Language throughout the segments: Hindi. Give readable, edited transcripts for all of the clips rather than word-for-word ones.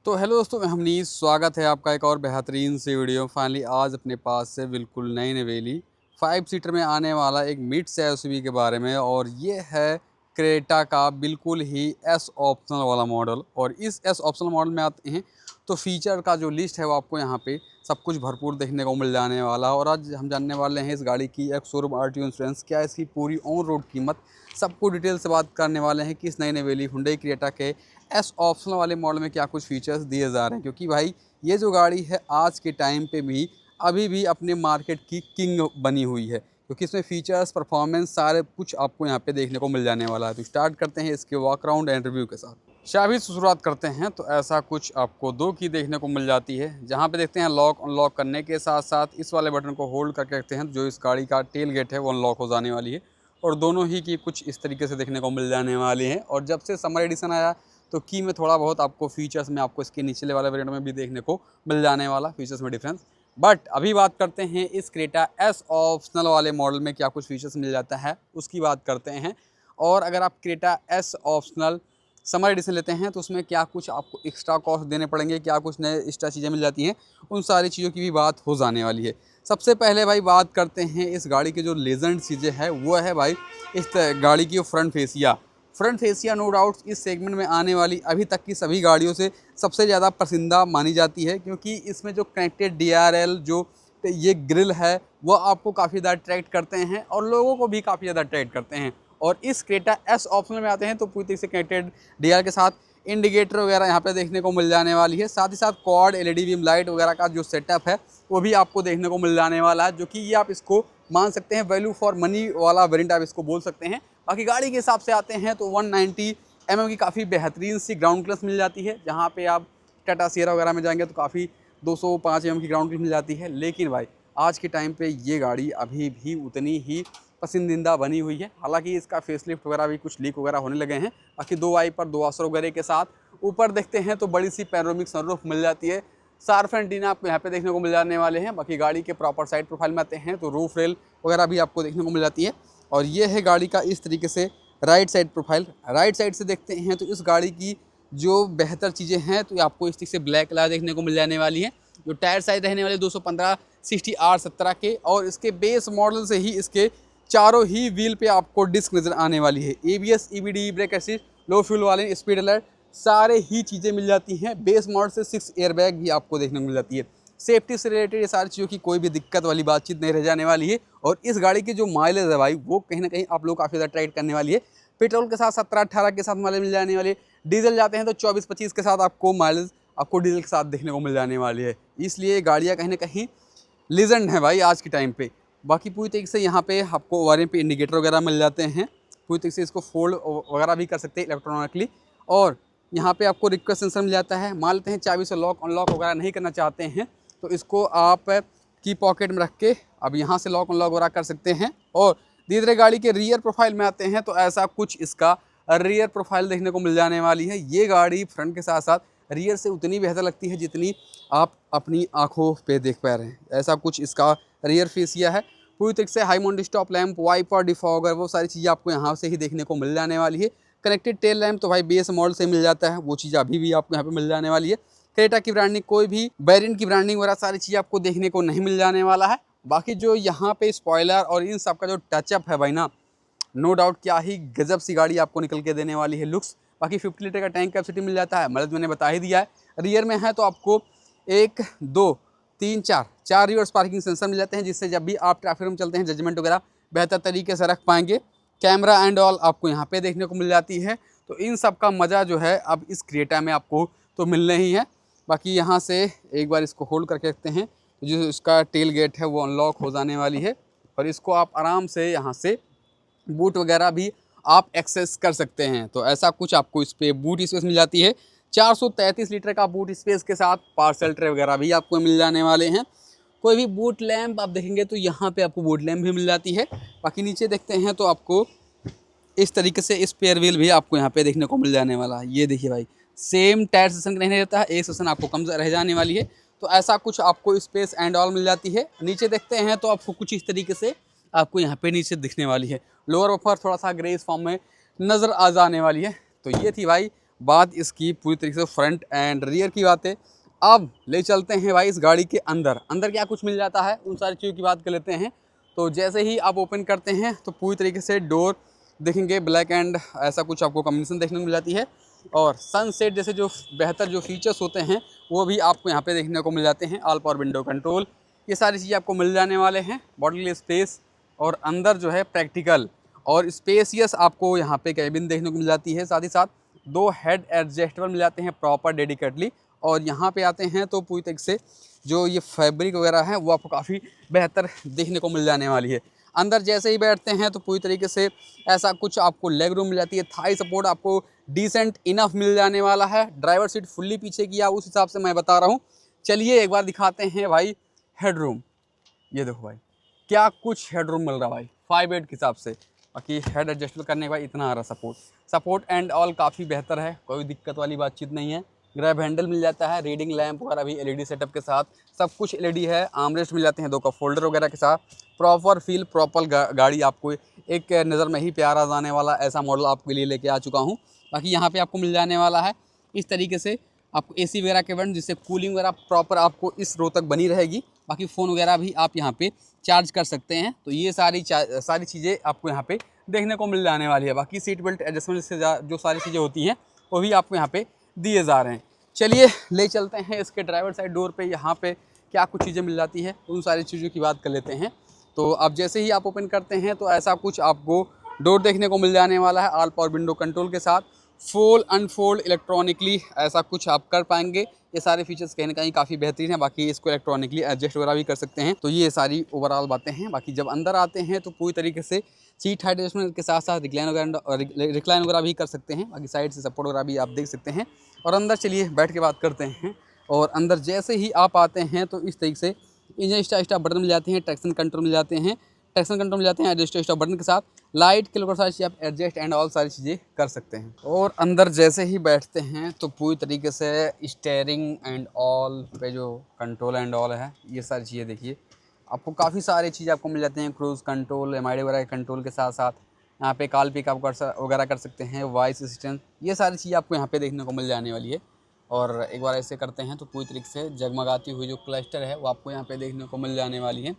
तो हेलो दोस्तों, मैं हमनीत स्वागत है आपका एक और बेहतरीन सी वीडियो। फाइनली आज अपने पास से बिल्कुल नई नवेली 5 सीटर में आने वाला एक मिड से एसयूवी के बारे में, और ये है क्रेटा का बिल्कुल ही एस ऑप्शनल वाला मॉडल। और इस एस ऑप्शनल मॉडल में आते हैं तो फीचर का जो लिस्ट है वो आपको यहाँ पे सब कुछ भरपूर देखने को मिल जाने वाला। और आज हम जानने वाले हैं इस गाड़ी की एक शोरूम आरटीओ इंश्योरेंस, क्या इसकी पूरी ऑन रोड कीमत, सबको डिटेल से बात करने वाले हैं कि इस नई नवेली हुंडई क्रेटा के एस ऑप्शनल वाले मॉडल में क्या कुछ फीचर्स दिए जा रहे हैं। क्योंकि भाई ये जो गाड़ी है आज के टाइम पे भी अभी भी अपने मार्केट की किंग बनी हुई है, क्योंकि इसमें फीचर्स, परफॉर्मेंस सारे कुछ आपको यहाँ पे देखने को मिल जाने वाला है। तो स्टार्ट करते हैं इसके वॉक अराउंड एंड रिव्यू के साथ। चाबी से शुरुआत करते हैं तो ऐसा कुछ आपको 2 की देखने को मिल जाती है, जहाँ पे देखते हैं लॉक अनलॉक करने के साथ साथ इस वाले बटन को होल्ड करके रखते हैं, जो इस गाड़ी का टेल गेट है वो अनलॉक हो जाने वाली है। और दोनों ही की कुछ इस तरीके से देखने को मिल जाने वाले हैं। और जब से समर एडिशन आया तो की में थोड़ा बहुत आपको फीचर्स में आपको इसके निचले वाले वेरिएंट में भी देखने को मिल जाने वाला फीचर्स में डिफरेंस। बट अभी बात करते हैं इस क्रेटा एस ऑप्शनल वाले मॉडल में क्या कुछ फीचर्स मिल जाता है उसकी बात करते हैं। और अगर आप Creta S optional summer edition लेते हैं तो उसमें क्या कुछ आपको एक्स्ट्रा कॉस्ट देने पड़ेंगे, क्या कुछ नए एक्स्ट्रा चीज़ें मिल जाती हैं, उन सारी चीज़ों की भी बात हो जाने वाली है। सबसे पहले भाई बात करते हैं इस गाड़ी की जो लेजेंड चीज़ें हैं वो है भाई इस गाड़ी की फ्रंट फेसिया नो डाउट इस सेगमेंट में आने वाली अभी तक की सभी गाड़ियों से सबसे ज़्यादा पसंदीदा मानी जाती है। क्योंकि इसमें जो कनेक्टेड DRL जो ये ग्रिल है वो आपको काफ़ी ज़्यादा अट्रैक्ट करते हैं और लोगों को भी काफ़ी ज़्यादा अट्रैक्ट करते हैं। और इस क्रेटा एस ऑप्शनल में आते हैं तो पूरी तरीके से कनेक्टेड DRL के साथ इंडिकेटर वगैरह यहाँ पे देखने को मिल जाने वाली है। साथ ही साथ क्वाड LED बीम लाइट वगैरह का जो सेटअप है वो भी आपको देखने को मिल जाने वाला है, जो कि ये आप इसको मान सकते हैं वैल्यू फॉर मनी वाला वेरिएंट आप इसको बोल सकते हैं। बाकी गाड़ी के हिसाब से आते हैं तो 190 mm की काफ़ी बेहतरीन सी ग्राउंड क्लियरेंस मिल जाती है, जहाँ पे आप टाटा सियरा वगैरह में जाएंगे तो काफ़ी 205 mm की ग्राउंड क्लियरेंस मिल जाती है। लेकिन भाई आज के टाइम पे ये गाड़ी अभी भी उतनी ही पसंदीदा बनी हुई है। हालांकि इसका फेसलिफ्ट वगैरह भी कुछ लीक वगैरह होने लगे हैं। बाकी 2 वाइपर 2 वाशर वगैरह के साथ ऊपर देखते हैं तो बड़ी सी पैनोरामिक सनरूफ मिल जाती है। शार्प एंटीना आपको यहाँ पे देखने को मिल जाने वाले हैं। बाकी गाड़ी के प्रॉपर साइड प्रोफाइल में आते हैं तो रूफ रेल वगैरह भी आपको देखने को मिल जाती है। और ये है गाड़ी का इस तरीके से right side profile. Right side से देखते हैं तो इस गाड़ी की जो बेहतर चीज़ें हैं तो आपको इस तरीके से ब्लैक कलर देखने को मिल जाने वाली है। जो टायर साइज रहने वाले 215 60 R17 के, और इसके बेस मॉडल से ही इसके चारों ही व्हील पे आपको डिस्क नज़र आने वाली है। ABS EBD ब्रेक असिस्ट, लो फ्यूल वाले, स्पीड अलर्ट, सारे ही चीज़ें मिल जाती हैं। बेस मॉडल से 6 एयरबैग भी आपको देखने को मिल जाती है। सेफ्टी से रिलेटेड ये सारी चीज़ों की कोई भी दिक्कत वाली बातचीत नहीं रह जाने वाली है। और इस गाड़ी की जो माइलेज है भाई वो कहीं ना कहीं आप लोग काफ़ी ज़्यादा ट्राइड करने वाली है। पेट्रोल के साथ 17-18 के साथ माइलेज मिल जाने वाली है। डीजल जाते हैं तो 24-25 के साथ आपको माइलेज आपको डीजल के साथ देखने को मिल जाने वाली है। इसलिए गाड़ियाँ कहीं ना कहीं लीजेंड है भाई आज के टाइम पे। बाकी पूरी तरीके से यहाँ पे आपको वायरिंग पे इंडिकेटर वगैरह मिल जाते हैं। पूरी तरीके से इसको फोल्ड वगैरह भी कर सकते हैं इलेक्ट्रॉनिकली। और यहाँ पे आपको रिक्वेस्ट सेंसर मिल जाता है। मान लेते हैं चाबी से लॉक अनलॉक वगैरह नहीं करना चाहते हैं तो इसको आप की पॉकेट में रख के अब यहाँ से लॉक अनलॉक वगैरह कर सकते हैं। और धीरे धीरे गाड़ी के रियर प्रोफाइल में आते हैं तो ऐसा कुछ इसका रियर प्रोफाइल देखने को मिल जाने वाली है। ये गाड़ी फ्रंट के साथ साथ रियर से उतनी बेहतर लगती है जितनी आप अपनी आंखों पे देख पा रहे हैं। ऐसा कुछ इसका रियर फेसिया है। पूरी तरीके से high mount stop lamp, wiper, defogger, वो सारी चीज़ें आपको यहाँ से ही देखने को मिल जाने वाली है। कनेक्टेड टेल लैंप तो भाई बेस मॉडल से मिल जाता है, वो चीज़ अभी भी आपको यहाँ पे मिल जाने वाली है। क्रेटा की ब्रांडिंग, कोई भी वेरिएंट की ब्रांडिंग वगैरह सारी चीज़ें आपको देखने को नहीं मिल जाने वाला है। बाकी जो यहाँ पे स्पॉयलर और इन सब का जो टचअप है भाई ना, नो डाउट क्या ही गजब सी गाड़ी आपको निकल के देने वाली है लुक्स। बाकी 50 लीटर का टैंक कैपेसिटी मिल जाता है, मतलब मैंने बता ही दिया है। रियर में है तो आपको 1 2 3 4 रिवर्स पार्किंग सेंसर मिल जाते हैं, जिससे जब भी आप ट्रैफिक में चलते हैं जजमेंट वगैरह बेहतर तरीके से रख पाएंगे। कैमरा एंड ऑल आपको यहाँ पे देखने को मिल जाती है। तो इन सब का मज़ा जो है अब इस क्रेटा में आपको तो मिलने ही है। बाकी यहाँ से एक बार इसको होल्ड करके रखते हैं तो जो इसका टेल गेट है वो अनलॉक हो जाने वाली है। और इसको आप आराम से यहाँ से बूट वगैरह भी आप एक्सेस कर सकते हैं। तो ऐसा कुछ आपको इस पर बूट स्पेस मिल जाती है। 433 लीटर का बूट स्पेस के साथ पार्सल ट्रे वगैरह भी आपको मिल जाने वाले हैं। कोई भी बूट लैंप आप देखेंगे तो यहाँ पे आपको बूट लैंप भी मिल जाती है। बाकी नीचे देखते हैं तो आपको इस तरीके से स्पेयर व्हील भी आपको यहाँ पे देखने को मिल जाने वाला है। ये देखिए भाई, सेम टायर सेशन नहीं रहता है, एक सेशन आपको कम रह जाने वाली है। तो ऐसा कुछ आपको स्पेस एंड ऑल मिल जाती है। नीचे देखते हैं तो आपको कुछ इस तरीके से आपको यहाँ पे नीचे दिखने वाली है। लोअर बफर थोड़ा सा ग्रेस फॉर्म में नज़र आ जाने वाली है। तो ये थी भाई बात इसकी पूरी तरीके से फ्रंट एंड रियर की बात है। अब ले चलते हैं भाई इस गाड़ी के अंदर, अंदर क्या कुछ मिल जाता है उन सारी चीज़ों की बात कर लेते हैं। तो जैसे ही आप ओपन करते हैं तो पूरी तरीके से डोर देखेंगे ब्लैक एंड ऐसा कुछ आपको कॉम्बिनेशन देखने को मिल जाती है, और सनसेट जैसे जो बेहतर जो फीचर्स होते हैं वो भी आपको यहाँ पे देखने को मिल जाते हैं। ऑल पावर विंडो कंट्रोल, ये सारी चीज़ें आपको मिल जाने वाले हैं। बॉडी स्पेस और अंदर जो है प्रैक्टिकल और स्पेसियस आपको यहाँ पे कैबिन देखने को मिल जाती है। साथ ही साथ 2 हेड एडजस्टेबल मिल जाते हैं प्रॉपर डेडिकेटली। और यहाँ पे आते हैं तो पूरी तरीके से जो ये फैब्रिक वगैरह है वो आपको काफ़ी बेहतर देखने को मिल जाने वाली है। अंदर जैसे ही बैठते हैं तो पूरी तरीके से ऐसा कुछ आपको लेग रूम मिल जाती है। थाई सपोर्ट आपको डिसेंट इनफ मिल जाने वाला है। ड्राइवर सीट फुल्ली पीछे किया उस हिसाब से मैं बता रहा हूँ। चलिए एक बार दिखाते हैं भाई हेड रूम। ये देखो भाई क्या कुछ हेड रूम मिल रहा है भाई 5/8 के हिसाब से। बाकी हेड एडजस्टमेंट करने के बाद इतना आ रहा सपोर्ट एंड ऑल काफ़ी बेहतर है, कोई दिक्कत वाली बातचीत नहीं है। ग्रैब हैंडल मिल जाता है, रीडिंग लैंप वगैरह भी एलईडी सेटअप के साथ सब कुछ एलईडी है। आर्मरेस्ट मिल जाते हैं 2 कप फोल्डर वगैरह के साथ। प्रॉपर फील प्रॉपर गाड़ी आपको एक नज़र में ही प्यारा जाने वाला ऐसा मॉडल आपके लिए लेके आ चुका हूँ। बाकी यहाँ पे आपको मिल जाने वाला है इस तरीके से आपको एसी वगैरह के वेंट, जिससे कूलिंग वगैरह प्रॉपर आपको इस रो तक बनी रहेगी। बाकी फ़ोन वगैरह भी आप यहाँ पे चार्ज कर सकते हैं। तो ये सारी चीज़ें आपको यहाँ पे देखने को मिल जाने वाली है। बाकी सीट बेल्ट एडजस्टमेंट से जो सारी चीज़ें होती हैं वो भी आपको यहाँ पे दिए जा रहे हैं। चलिए ले चलते हैं इसके ड्राइवर साइड डोर पे, यहाँ पे क्या कुछ चीज़ें मिल जाती है उन सारी चीज़ों की बात कर लेते हैं। तो अब जैसे ही आप ओपन करते हैं तो ऐसा कुछ आपको डोर देखने को मिल जाने वाला है ऑल पावर विंडो कंट्रोल के साथ। फोल्ड अनफोल्ड इलेक्ट्रॉनिकली ऐसा कुछ आप कर पाएंगे। ये सारे फीचर्स कहीं ना कहीं काफ़ी बेहतरीन है। बाकी इसको इलेक्ट्रॉनिकली एडजस्ट वगैरह भी कर सकते हैं। तो ये सारी ओवरऑल बातें हैं। बाकी जब अंदर आते हैं तो पूरी तरीके से सीट हाइट एडजस्टमेंट के साथ साथ रिक्लाइन वगैरह भी कर सकते हैं। बाकी साइड से सपोर्ट वगैरह भी आप देख सकते हैं। और अंदर चलिए बैठ के बात करते हैं। और अंदर जैसे ही आप आते हैं तो इस तरीके से इंजन स्टार्ट बटन मिल जाते हैं, ट्रैक्शन कंट्रोल मिल जाते हैं, एडजस्ट स्टॉप बटन के साथ लाइट के लोग सारी चीज़ आप एडजस्ट एंड ऑल सारी चीज़ें कर सकते हैं। और अंदर जैसे ही बैठते हैं तो पूरी तरीके से स्टेयरिंग एंड ऑल पे जो कंट्रोल एंड ऑल है ये सारी चीज़ें देखिए आपको काफ़ी सारी चीज़ें आपको मिल जाती हैं। क्रूज़ कंट्रोल, एमआईडी वगैरह के कंट्रोल के साथ साथ यहाँ पे कॉल पिक आप वगैरह कर सकते हैं, वॉइस असिस्टेंट, ये सारी चीज़ें आपको यहाँ पे देखने को मिल जाने वाली है। और एक बार ऐसे करते हैं तो पूरी तरीके से जगमगाती हुई जो क्लस्टर है वो आपको यहाँ पे देखने को मिल जाने वाली है।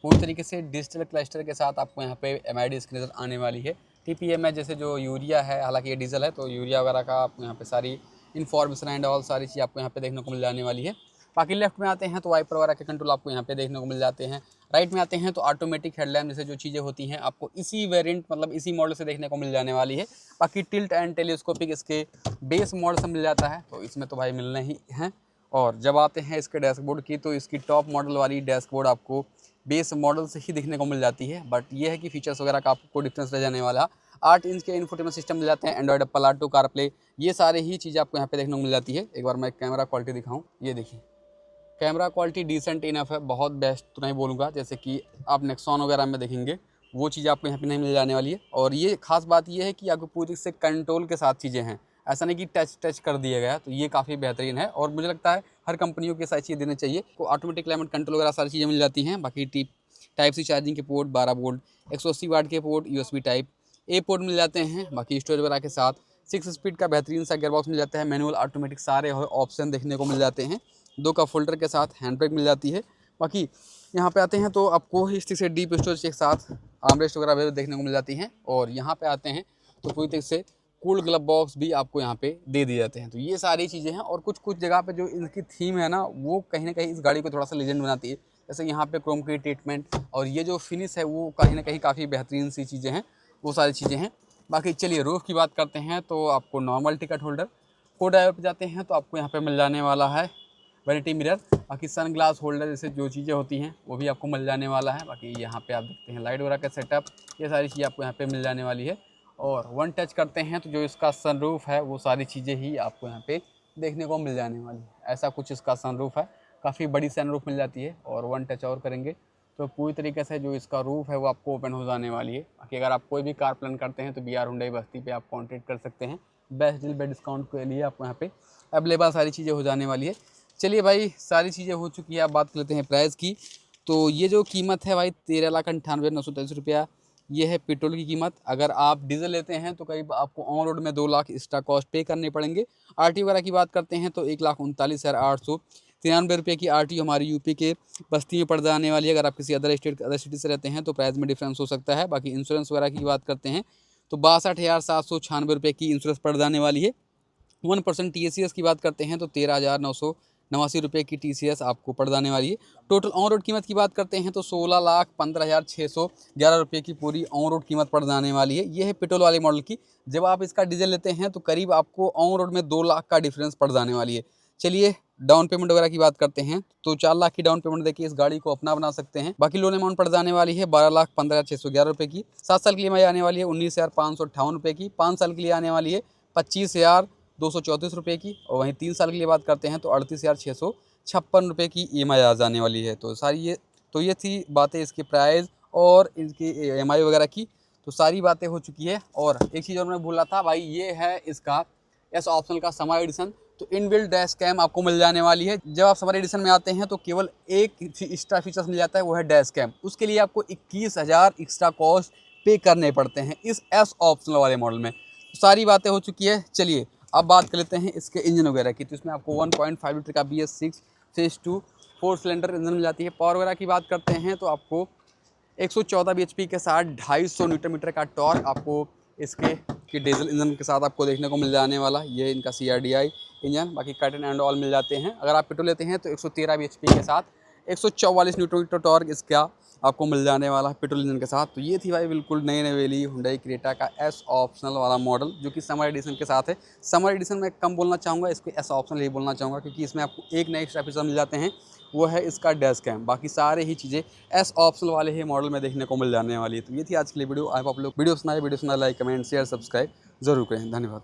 पूरी तरीके से डिजिटल क्लस्टर के साथ आपको यहाँ पे एमआईडी स्क्रीन नज़र आने वाली है। टीपीएम है जैसे जो यूरिया है, हालांकि ये डीजल है तो यूरिया वगैरह का आपको यहाँ पे सारी इन्फॉर्मेशन एंड ऑल सारी चीज़ आपको यहाँ पे देखने को मिल जाने वाली है। बाकी लेफ्ट में आते हैं तो वाइपर वगैरह के कंट्रोल आपको यहाँ पे देखने को मिल जाते हैं। राइट में आते हैं तो ऑटोमेटिक हेडलैम्प जैसे जो चीज़ें होती हैं आपको इसी वेरिएंट मतलब इसी मॉडल से देखने को मिल जाने वाली है। बाकी टिल्ट एंड टेलीस्कोपिक इसके बेस मॉडल से मिल जाता है तो इसमें तो भाई मिलने ही हैं। और जब आते हैं इसके डैशबोर्ड की तो इसकी टॉप मॉडल वाली डैशबोर्ड आपको बेस मॉडल से ही दिखने को मिल जाती है। बट ये है कि फीचर्स वगैरह का आपको डिफरेंस रह जाने वाला। 8 इंच के इन्फोटेनमेंट सिस्टम मिल जाते हैं, एंड्रॉइड, एप्पल ऑटो, कारप्ले, ये सारे ही चीज़ें आपको यहाँ पे देखने को मिल जाती है। एक बार मैं कैमरा क्वालिटी दिखाऊँ, ये देखिए कैमरा क्वालिटी डिसेंट इनफ है, बहुत बेस्ट तो नहीं बोलूँगा। जैसे कि आप नेक्सॉन वगैरह में देखेंगे वो चीज़ आपको यहाँ पे नहीं मिल जाने वाली है। और ये खास बात ये है कि आपको पूरी से कंट्रोल के साथ चीज़ें हैं, ऐसा नहीं कि टच कर दिया गया, तो ये काफ़ी बेहतरीन है। और मुझे लगता है हर कंपनियों के साथ चीज़ें देनी चाहिए। तो ऑटोमेटिक क्लाइमेट कंट्रोल वगैरह सारी चीज़ें मिल जाती हैं। बाकी टाइप सी चार्जिंग के पोर्ट, 12 वोल्ट 180 वाट के port, USB type A port मिल जाते हैं। बाकी स्टोरेज वगैरह के साथ 6 स्पीड का बेहतरीन सा गियरबॉक्स मिल जाता है। मैनुअल ऑटोमेटिक सारे ऑप्शन देखने को मिल जाते हैं। 2 का फोल्डर के साथ हैंड ब्रेक मिल जाती है। बाकी यहाँ पे आते हैं तो आपको इस तरीके से डीप स्टोरेज के साथ आर्मरेस्ट वगैरह भी देखने को मिल जाती हैं। और यहाँ पे आते हैं तो पूरी तरीके से कूल ग्लब बॉक्स भी आपको यहाँ पे दे दिए जाते हैं। तो ये सारी चीज़ें हैं। और कुछ जगह पे जो इनकी थीम है ना वो कहीं ना कहीं इस गाड़ी को थोड़ा सा लेजेंड बनाती है। जैसे यहाँ पे क्रोम की ट्रीटमेंट और ये जो फिनिश है वो कहीं ना कहीं काफ़ी बेहतरीन सी चीज़ें हैं, वो सारी चीज़ें हैं। बाकी चलिए रूफ की बात करते हैं तो आपको नॉर्मल टिकट होल्डर, को ड्राइवर पे जाते हैं तो आपको यहाँ पे मिल जाने वाला है वैनिटी मिरर। बाकी सन ग्लास होल्डर जैसे जो चीज़ें होती हैं वो भी आपको मिल जाने वाला है। बाकी यहाँ पे आप देखते हैं लाइट वगैरह का सेटअप, ये सारी चीज़ें आपको यहाँ पे मिल जाने वाली है। और वन टच करते हैं तो जो इसका सनरूफ है वो सारी चीज़ें ही आपको यहाँ पे देखने को मिल जाने वाली है। ऐसा कुछ इसका सनरूफ है, काफ़ी बड़ी सनरूफ मिल जाती है। और वन टच और करेंगे तो पूरी तरीके से जो इसका रूफ है वो आपको ओपन हो जाने वाली है। बाकी अगर आप कोई भी कार प्लान करते हैं तो BR हुंडई बस्ती पे आप कॉन्टेक्ट कर सकते हैं। बेस्ट डील बेस्ट डिस्काउंट के लिए आपको यहाँ पे अवेलेबल सारी चीज़ें हो जाने वाली है। चलिए भाई सारी चीज़ें हो चुकी है, अब बात कर लेते हैं प्राइस की। तो ये जो कीमत है भाई 13,98,943 रुपया ये है पेट्रोल की कीमत। अगर आप डीजल लेते हैं तो करीब आपको ऑन रोड में 2 लाख एक्स्ट्रा कॉस्ट पे करने पड़ेंगे। आरटी वगैरह की बात करते हैं तो 1,39,893 रुपये की आरटी हमारी यूपी के बस्ती में पड़ जाने वाली है। अगर आप किसी अदर स्टेट अदर सिटी से रहते हैं तो प्राइस में डिफरेंस हो सकता है। बाकी इंश्योरेंस वगैरह की बात करते हैं तो 62,796 रुपये की इंश्योरेंस पड़ जाने वाली है। 1% TCS की बात करते हैं तो 13,989 रुपये की TCS आपको पड़ जाने वाली है। टोटल ऑन रोड कीमत की बात करते हैं तो 16,15,611 रुपये की पूरी ऑन रोड कीमत पड़ जाने वाली है। ये है पेट्रोल वाले मॉडल की। जब आप इसका डीजल लेते हैं तो करीब आपको ऑन रोड में 2 लाख का डिफरेंस पड़ जाने वाली है। चलिए डाउन पेमेंट वगैरह की बात करते हैं तो 4 लाख की डाउन पेमेंट देके इस गाड़ी को अपना बना सकते हैं। बाकी लोन अमाउंट पड़ जाने वाली है 12,15,611 रुपये की। 7 साल के लिए आने वाली है 19,558 रुपये की। 5 साल के लिए आने वाली है 25,234 रुपये की। और वहीं 3 साल के लिए बात करते हैं तो 38,656 रुपये की EMI आ जाने वाली है। तो ये थी बातें इसके प्राइस और इसकी EMI वगैरह की। तो सारी बातें हो चुकी है। और एक चीज़ और मैं भूल रहा था भाई, ये है इसका एस ऑप्शनल का समर एडिशन। तो इनबिल्ट डैश कैम आपको मिल जाने वाली है। जब आप समर एडिशन में आते हैं तो केवल एक एक्स्ट्रा फीचर्स मिल जाता है, वो है डैश कैम। उसके लिए आपको 21,000 एक्स्ट्रा कॉस्ट पे करने पड़ते हैं इस एस ऑप्शनल वाले मॉडल में। तो सारी बातें हो चुकी है। चलिए अब बात कर लेते हैं इसके इंजन वगैरह की। तो इसमें आपको 1.5 लीटर का BS6 फेज 2 4 सिलेंडर इंजन मिल जाती है। पावर वगैरह की बात करते हैं तो आपको 114 bhp के साथ 250 न्यूटन मीटर का टॉर्क आपको इसके डीजल इंजन के साथ आपको देखने को मिल जाने वाला। ये इनका CRDI इंजन। बाकी कट एंड ऑल मिल जाते हैं। अगर आप पेट्रोल लेते हैं तो 113 bhp के साथ 144 न्यूटन मीटर टॉर्क इसका आपको मिल जाने वाला है पेट्रोल इंजन के साथ। तो ये थी भाई बिल्कुल नई नवेली हुंडई क्रेटा का एस ऑप्शनल वाला मॉडल, जो कि समर एडिशन के साथ है। समर एडिशन में कम बोलना चाहूँगा, इसको एस ऑप्शनल ही बोलना चाहूँगा, क्योंकि इसमें आपको एक नए एक्स्ट्रा फीचर मिल जाते हैं, वो है इसका डैश कैम। बाकी सारे ही चीज़ें एस ऑप्शनल वाले ही मॉडल में देखने को मिल जाने वाली है। तो ये थी आज की वीडियो। आप लोग वीडियो सुनाए लाइक कमेंट शेयर सब्सक्राइब जरूर करें। धन्यवाद।